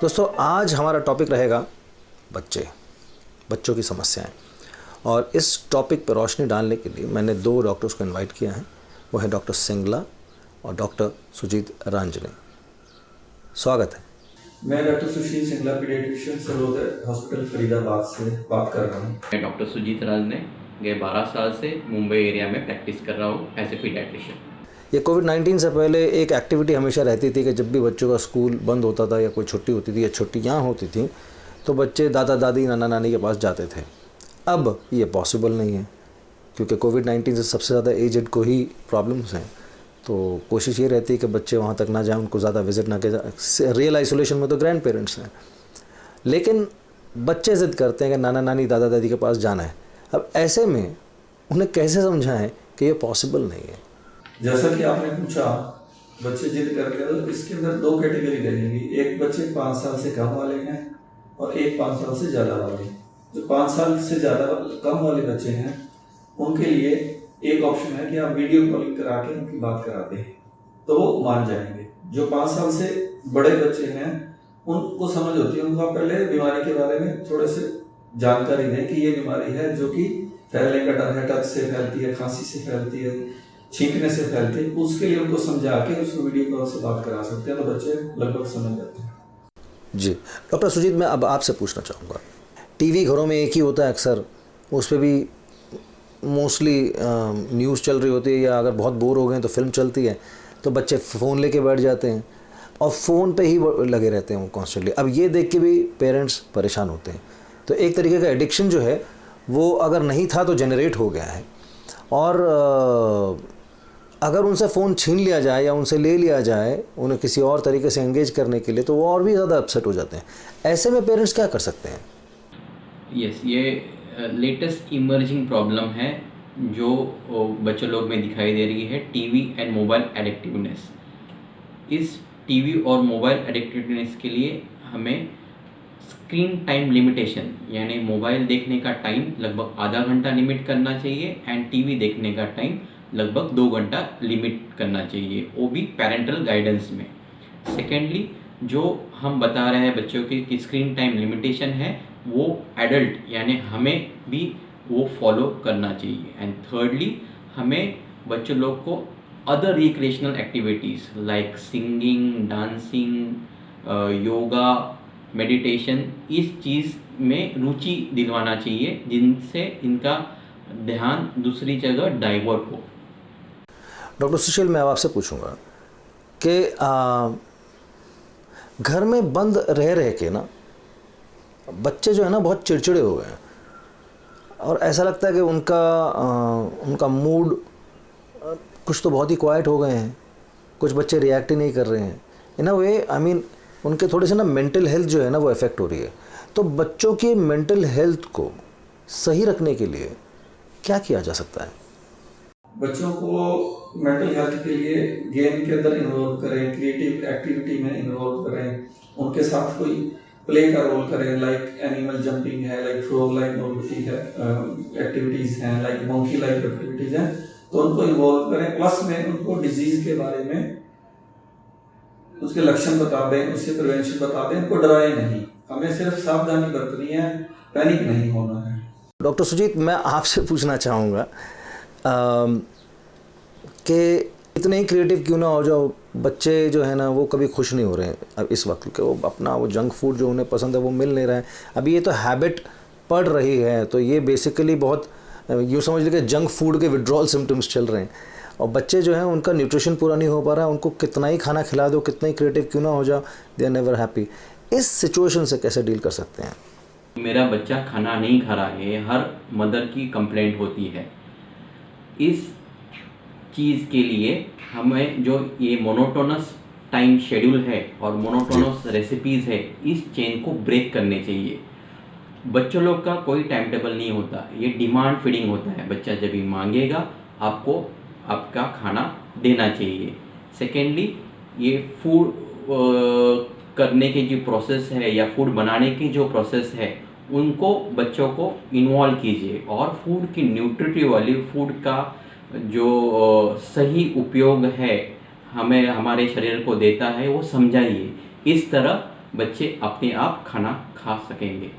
दोस्तों आज हमारा टॉपिक रहेगा बच्चों की समस्याएं। और इस टॉपिक पर रोशनी डालने के लिए मैंने दो डॉक्टर्स को इनवाइट किया है। वो है डॉक्टर सिंगला और डॉक्टर सुजीत रांजने। स्वागत है। मैं डॉक्टर सुशील सिंगला पीडियाट्रिशियन सर्वोदय हॉस्पिटल फरीदाबाद से बात कर रहा हूँ। मैं डॉक्टर सुजीत रांजने गए 12 साल से मुंबई एरिया में प्रैक्टिस कर रहा हूँ एज ए पीडियाट्रिशियन। ये कोविड-19 से पहले एक एक्टिविटी हमेशा रहती थी कि जब भी बच्चों का स्कूल बंद होता था या कोई छुट्टी होती थी या छुट्टियाँ होती थी तो बच्चे दादा दादी नाना नानी के पास जाते थे। अब ये पॉसिबल नहीं है क्योंकि कोविड-19 से सबसे ज़्यादा एजेड को ही प्रॉब्लम्स हैं। तो कोशिश ये रहती है कि बच्चे वहाँ तक ना जाएं, उनको ज़्यादा विज़िट ना करें। रियल आइसोलेशन में तो ग्रैंड पेरेंट्स हैं, लेकिन बच्चे ज़िद करते हैं कि नाना नानी दादा दादी के पास जाना है। अब ऐसे में उन्हें कैसे समझाएं कि ये पॉसिबल नहीं है। जैसा कि आपने पूछा, बच्चे जिद करते हैं तो इसके अंदर दो कैटेगरी रहेंगी। एक बच्चे 5 साल से कम वाले हैं और एक 5 साल से ज़्यादा वाले। जो 5 साल से ज़्यादा कम वाले बच्चे हैं उनके लिए एक ऑप्शन है कि आप वीडियो कॉलिंग करा के उनकी बात करा दें तो वो मान जाएंगे। जो 5 साल से बड़े बच्चे हैं उनको समझ होती है, उनको पहले बीमारी के बारे में थोड़े से जानकारी दें कि ये बीमारी है जो कि फैलने का डर है, टच से फैलती है, खांसी से फैलती है, छींकने से फैलती है। उसके लिए उनको समझा के उसको वीडियो कॉल से बात करा सकते हैं तो बच्चे लगभग समझ जाते हैं। जी डॉक्टर सुजीत, मैं अब आपसे पूछना चाहूँगा, टीवी घरों में एक ही होता है अक्सर, उस पर भी मोस्टली न्यूज़ चल रही होती है या अगर बहुत बोर हो गए तो फिल्म चलती है, तो बच्चे फ़ोन लेके बैठ जाते हैं और फ़ोन पे ही लगे रहते हैं वो कॉन्स्टेंटली। अब ये देख के भी पेरेंट्स परेशान होते हैं। तो एक तरीके का एडिक्शन जो है वो अगर नहीं था तो जनरेट हो गया है, और अगर उनसे फ़ोन छीन लिया जाए या उनसे ले लिया जाए उन्हें किसी और तरीके से एंगेज करने के लिए, तो वो और भी ज़्यादा अपसेट हो जाते हैं। ऐसे में पेरेंट्स क्या कर सकते हैं? यस, ये लेटेस्ट इमर्जिंग प्रॉब्लम है जो बच्चों लोग में दिखाई दे रही है, टीवी एंड मोबाइल एडिक्टिवनेस। इस टीवी और मोबाइल एडिक्टिवनेस के लिए हमें स्क्रीन टाइम लिमिटेशन यानी मोबाइल देखने का टाइम लगभग आधा घंटा लिमिट करना चाहिए एंड टीवी देखने का टाइम लगभग 2 घंटा लिमिट करना चाहिए, वो भी पेरेंटल गाइडेंस में। सेकेंडली, जो हम बता रहे हैं बच्चों की कि स्क्रीन टाइम लिमिटेशन है, वो एडल्ट यानी हमें भी वो फॉलो करना चाहिए। एंड थर्डली, हमें बच्चों लोग को other recreational activities like singing, dancing, yoga, meditation, इस चीज़ में रुचि दिलवाना चाहिए जिनसे इनका ध्यान दूसरी जगह डाइवर्ट हो। डॉक्टर सुशील, मैं अब आपसे पूछूंगा कि घर में बंद रह के ना बच्चे जो है ना बहुत चिड़चिड़े हो गए हैं और ऐसा लगता है कि उनका मूड कुछ तो बहुत ही क्वाइट हो गए हैं। कुछ बच्चे रिएक्ट ही नहीं कर रहे हैं। इन अ वे उनके थोड़े से ना मेंटल हेल्थ जो है ना वो इफ़ेक्ट हो रही है। तो बच्चों की मेंटल हेल्थ को सही रखने के लिए क्या किया जा सकता है? बच्चों को मेंटल हेल्थ के लिए गेम के अंदर इन्वॉल्व करें, क्रिएटिव एक्टिविटी में इन्वॉल्व करें, उनके साथ कोई प्ले का रोल करें, लाइक एनिमल जंपिंग है, लाइक फ्रॉग लाइक होती है एक्टिविटीज़ हैं, लाइक मंकी लाइक एक्टिविटीज़ हैं, तो उनको इन्वॉल्व करें। प्लस में उनको डिजीज़ के बारे में उसके लक्षण बता दें, उससे प्रिवेंशन बता दें, उनको डराए नहीं। हमें सिर्फ सावधानी बरतनी है, पैनिक नहीं होना है। डॉक्टर सुजीत, मैं आपसे पूछना चाहूँगा कि इतने ही क्रिएटिव क्यों ना हो जाओ, बच्चे जो है ना वो कभी खुश नहीं हो रहे हैं अब इस वक्त के। वो अपना वो जंक फूड जो उन्हें पसंद है वो मिल नहीं रहा है। अभी ये तो हैबिट पड़ रही है, तो ये बेसिकली बहुत यूँ समझ लीजिए जंक फूड के विड्रॉल सिम्टम्स चल रहे हैं। और बच्चे जो हैं उनका न्यूट्रिशन पूरा नहीं हो पा रहा है। उनको कितना ही खाना खिला दो, कितना ही क्रिएटिव क्यों ना हो जाओ, दे आर नेवर हैप्पी। इस सिचुएशन से कैसे डील कर सकते हैं? मेरा बच्चा खाना नहीं खा रहा है, हर मदर की कंप्लेंट होती है। इस चीज़ के लिए हमें जो ये मोनोटोनस टाइम शेड्यूल है और मोनोटोनस रेसिपीज़ है, इस चेन को ब्रेक करने चाहिए। बच्चों लोग का कोई टाइम टेबल नहीं होता, ये डिमांड फीडिंग होता है। बच्चा जब भी मांगेगा आपको आपका खाना देना चाहिए। सेकेंडली, ये फूड करने की जो प्रोसेस है या फूड बनाने की जो प्रोसेस है उनको बच्चों को इन्वॉल्व कीजिए और फूड की न्यूट्रिटिव वाली फूड का जो सही उपयोग है हमें हमारे शरीर को देता है वो समझाइए। इस तरह बच्चे अपने आप खाना खा सकेंगे।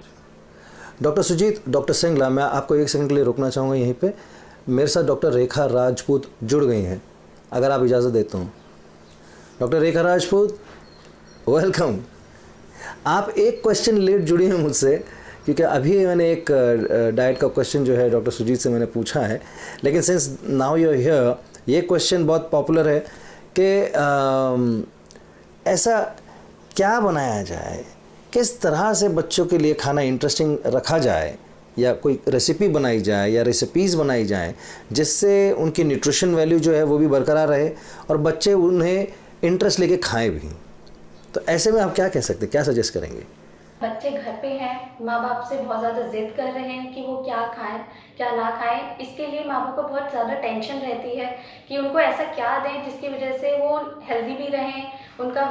डॉक्टर सुजीत, डॉक्टर सिंगला, मैं आपको एक सेकंड के लिए रोकना चाहूँगा यहीं पे। मेरे साथ डॉक्टर रेखा राजपूत जुड़ गई हैं, अगर आप इजाज़त देते हो। Doctor Rekha Rajput, welcome. आप एक क्वेश्चन लेट जुड़ी हैं मुझसे, क्योंकि अभी मैंने एक डाइट का क्वेश्चन जो है डॉक्टर सुजीत से मैंने पूछा है, लेकिन since now you are here, ये क्वेश्चन बहुत पॉपुलर है कि ऐसा क्या बनाया जाए, किस तरह से बच्चों के लिए खाना इंटरेस्टिंग रखा जाए, या कोई रेसिपी बनाई जाए या रेसिपीज़ बनाई जाए जिससे उनकी न्यूट्रिशन वैल्यू जो है वो भी बरकरार रहे और बच्चे उन्हें इंटरेस्ट लेके खाएं भी। तो ऐसे में आप क्या कह सकते हैं, क्या सजेस्ट करेंगे? बच्चे घर पे हैं, माँ बाप से बहुत ज़्यादा जिद कर रहे हैं कि वो क्या खाएं क्या ना खाएं। इसके लिए माँ बाप को बहुत ज़्यादा टेंशन रहती है कि उनको ऐसा क्या दें जिसकी वजह से वो हेल्दी भी रहें, उनका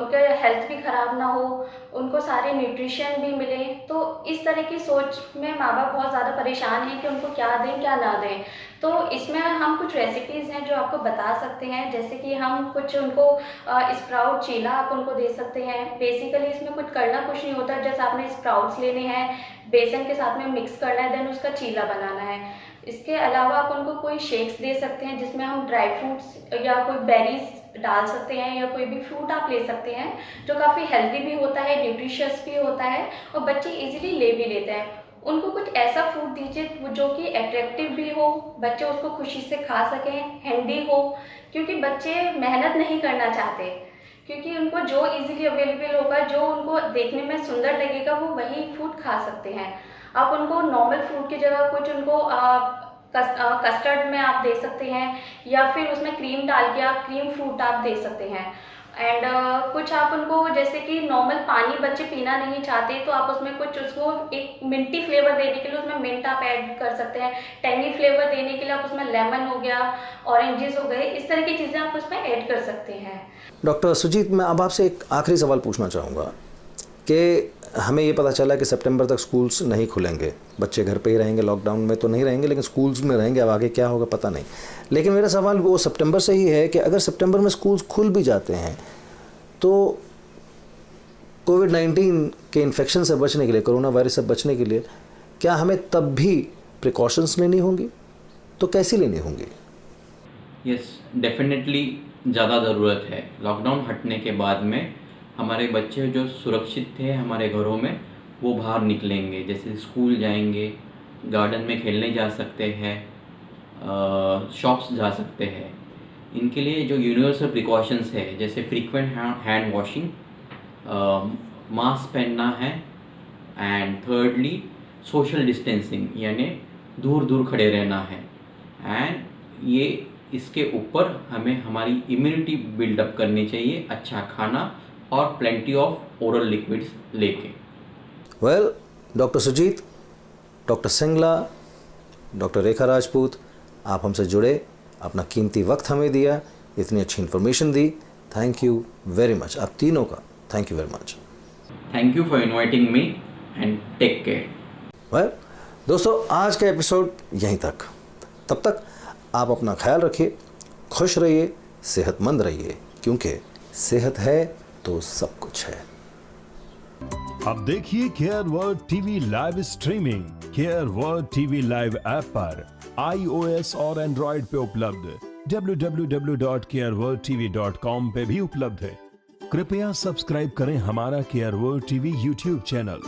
उनका हेल्थ भी ख़राब ना हो, उनको सारे न्यूट्रिशन भी मिले। तो इस तरह की सोच में माँ बाप बहुत ज़्यादा परेशान हैं कि उनको क्या दें क्या ना दें। तो इसमें हम कुछ रेसिपीज़ हैं जो आपको बता सकते हैं, जैसे कि हम कुछ उनको स्प्राउट चीला आप उनको दे सकते हैं। बेसिकली इसमें कुछ करना कुछ नहीं होता, जैसे आपने स्प्राउट्स लेने हैं, बेसन के साथ में मिक्स करना है, देन उसका चीला बनाना है। इसके अलावा आप उनको कोई शेक्स दे सकते हैं जिसमें हम ड्राई फ्रूट्स या कोई बेरीज डाल सकते हैं, या कोई भी फ्रूट आप ले सकते हैं जो काफ़ी हेल्दी भी होता है, न्यूट्रिशियस भी होता है और बच्चे इजीली ले भी लेते हैं। उनको कुछ ऐसा फूड दीजिए जो कि अट्रैक्टिव भी हो, बच्चे उसको खुशी से खा सकें, हैंडी हो, क्योंकि बच्चे मेहनत नहीं करना चाहते, क्योंकि उनको जो इजीली अवेलेबल होगा, जो उनको देखने में सुंदर लगेगा, वो वही फूड खा सकते हैं। आप उनको नॉर्मल फूड की जगह कुछ उनको कस्टर्ड में आप दे सकते हैं, या फिर उसमें क्रीम डाल के आप क्रीम फ्रूट आप दे सकते हैं। एंड कुछ आप उनको, जैसे कि नॉर्मल पानी बच्चे पीना नहीं चाहते, तो आप उसमें कुछ उसको एक मिंटी फ्लेवर देने के लिए उसमें मिंट आप ऐड कर सकते हैं। टैंगी फ्लेवर देने के लिए आप उसमें लेमन हो गया, ऑरेंजेस हो गए, इस तरह की चीज़ें आप उसमें ऐड कर सकते हैं। डॉक्टर सुजीत, मैं अब आपसे एक आखिरी सवाल पूछना चाहूँगा कि हमें ये पता चला कि सितंबर तक स्कूल्स नहीं खुलेंगे, बच्चे घर पे ही रहेंगे, लॉकडाउन में तो नहीं रहेंगे लेकिन स्कूल्स में रहेंगे। अब आगे क्या होगा पता नहीं, लेकिन मेरा सवाल वो सितंबर से ही है कि अगर सितंबर में स्कूल्स खुल भी जाते हैं तो कोविड-19 के इन्फेक्शन से बचने के लिए, कोरोना वायरस से बचने के लिए क्या हमें तब भी प्रिकॉशंस लेनी होंगी? तो कैसी लेनी होंगी? यस, डेफिनेटली ज़्यादा ज़रूरत है। लॉकडाउन हटने के बाद में हमारे बच्चे जो सुरक्षित थे हमारे घरों में, वो बाहर निकलेंगे, जैसे स्कूल जाएंगे, गार्डन में खेलने जा सकते हैं, शॉप्स जा सकते हैं। इनके लिए जो यूनिवर्सल प्रिकॉशंस है, जैसे फ्रीक्वेंट हैंड वॉशिंग, मास्क पहनना है, एंड थर्डली सोशल डिस्टेंसिंग, यानी दूर दूर खड़े रहना है। एंड ये इसके ऊपर हमें हमारी इम्यूनिटी बिल्डअप करनी चाहिए, अच्छा खाना और प्लेंटी ऑफ ओरल लिक्विड्स लेके। Well, doctor Sujit, doctor Singla, doctor Rekha Rajput, आप हमसे जुड़े, अपना कीमती वक्त हमें दिया, इतनी अच्छी इन्फॉर्मेशन दी, थैंक यू वेरी मच। आप तीनों का thank you very much. Thank you for inviting me and take care. Well दोस्तों, आज का एपिसोड यहीं तक। तब तक आप अपना ख्याल रखिए, खुश रहिए, सेहतमंद रहिए, क्योंकि सेहत है तो सब कुछ है। अब देखिए care world TV live streaming care world TV live app पर iOS और एंड्रॉइड पे उपलब्ध, www.careworldtv.com पे भी उपलब्ध है। कृपया सब्सक्राइब करें हमारा care world TV YouTube channel.